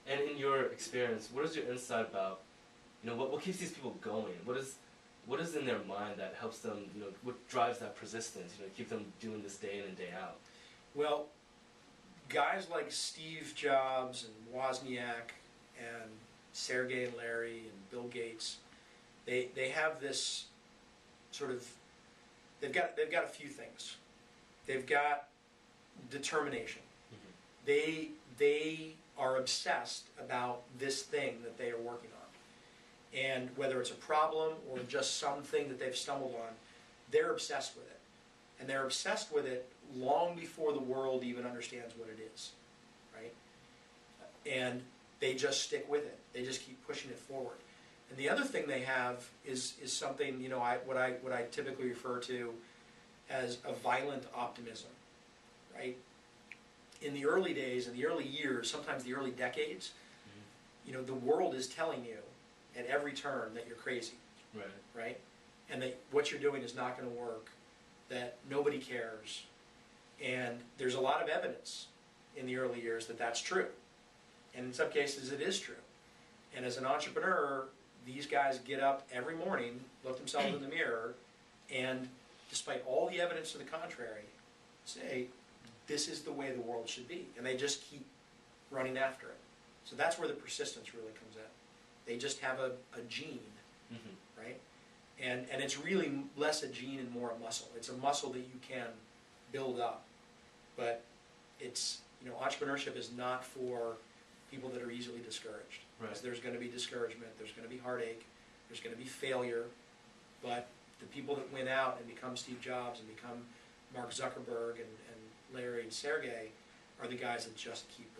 And in your experience, what is your insight about, what keeps these people going? What is in their mind that helps them, what drives that persistence, keep them doing this day in and day out? Well, guys like Steve Jobs and Wozniak and Sergey and Larry and Bill Gates, they have this sort of, they've got a few things. They've got determination. Mm-hmm. They are obsessed about this thing that they are working on. And whether it's a problem or just something that they've stumbled on, they're obsessed with it. And they're obsessed with it long before the world even understands what it is, right? And they just stick with it. They just keep pushing it forward. And the other thing they have is something, what I typically refer to as a violent optimism, right? In the early days, in the early years, sometimes the early decades, the world is telling you at every turn that you're crazy, right? And that what you're doing is not going to work, that nobody cares. And there's a lot of evidence in the early years that that's true. And in some cases it is true. And as an entrepreneur, these guys get up every morning, look themselves in the mirror, and despite all the evidence to the contrary, say, this is the way the world should be. And they just keep running after it. So that's where the persistence really comes in. They just have a gene, right? And it's really less a gene and more a muscle. It's a muscle that you can build up. But it's, entrepreneurship is not for people that are easily discouraged. Right. Because there's going to be discouragement, there's going to be heartache, there's going to be failure. But the people that win out and become Steve Jobs and become Mark Zuckerberg and Larry and Sergey are the guys that just keep